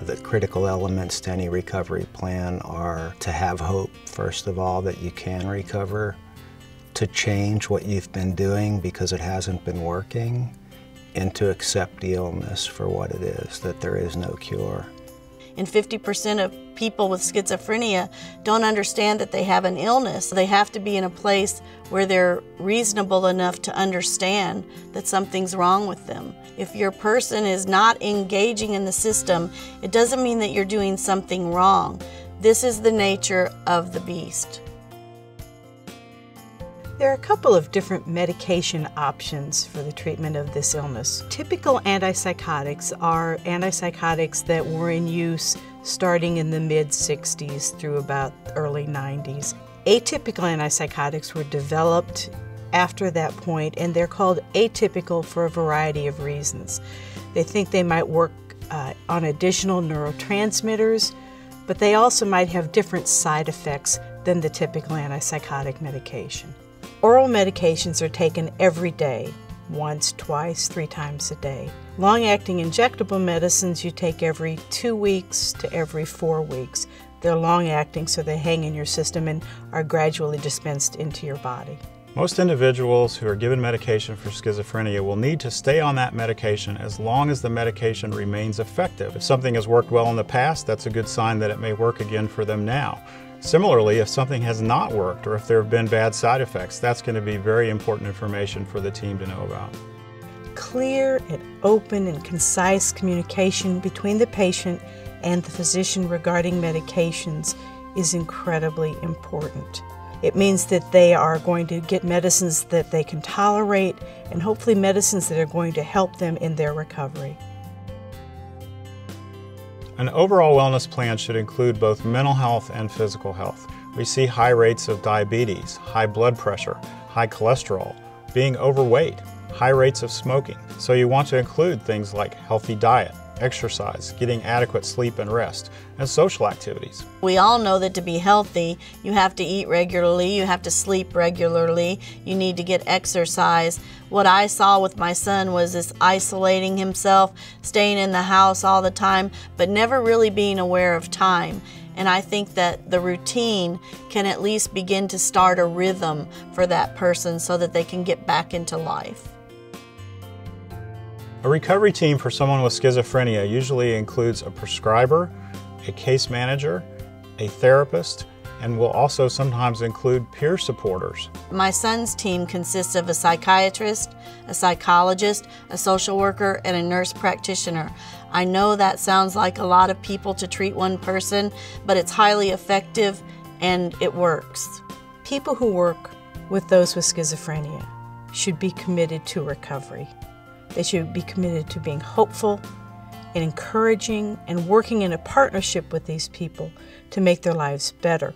The critical elements to any recovery plan are to have hope, first of all, that you can recover, to change what you've been doing because it hasn't been working, and to accept the illness for what it is, that there is no cure. And 50% of people with schizophrenia don't understand that they have an illness. They have to be in a place where they're reasonable enough to understand that something's wrong with them. If your person is not engaging in the system, it doesn't mean that you're doing something wrong. This is the nature of the beast. There are a couple of different medication options for the treatment of this illness. Typical antipsychotics are antipsychotics that were in use starting in the mid-60s through about early 90s. Atypical antipsychotics were developed after that point, and they're called atypical for a variety of reasons. They think they might work on additional neurotransmitters, but they also might have different side effects than the typical antipsychotic medication. Oral medications are taken every day, once, twice, 3 times a day. Long-acting injectable medicines you take every 2 weeks to every 4 weeks. They're long-acting, so they hang in your system and are gradually dispensed into your body. Most individuals who are given medication for schizophrenia will need to stay on that medication as long as the medication remains effective. If something has worked well in the past, that's a good sign that it may work again for them now. Similarly, if something has not worked or if there have been bad side effects, that's going to be very important information for the team to know about. Clear and open and concise communication between the patient and the physician regarding medications is incredibly important. It means that they are going to get medicines that they can tolerate and hopefully medicines that are going to help them in their recovery. An overall wellness plan should include both mental health and physical health. We see high rates of diabetes, high blood pressure, high cholesterol, being overweight, high rates of smoking. So you want to include things like healthy diet, exercise, getting adequate sleep and rest, and social activities. We all know that to be healthy, you have to eat regularly, you have to sleep regularly, you need to get exercise. What I saw with my son was this isolating himself, staying in the house all the time, but never really being aware of time. And I think that the routine can at least begin to start a rhythm for that person so that they can get back into life. A recovery team for someone with schizophrenia usually includes a prescriber, a case manager, a therapist, and will also sometimes include peer supporters. My son's team consists of a psychiatrist, a psychologist, a social worker, and a nurse practitioner. I know that sounds like a lot of people to treat one person, but it's highly effective and it works. People who work with those with schizophrenia should be committed to recovery. They should be committed to being hopeful and encouraging and working in a partnership with these people to make their lives better.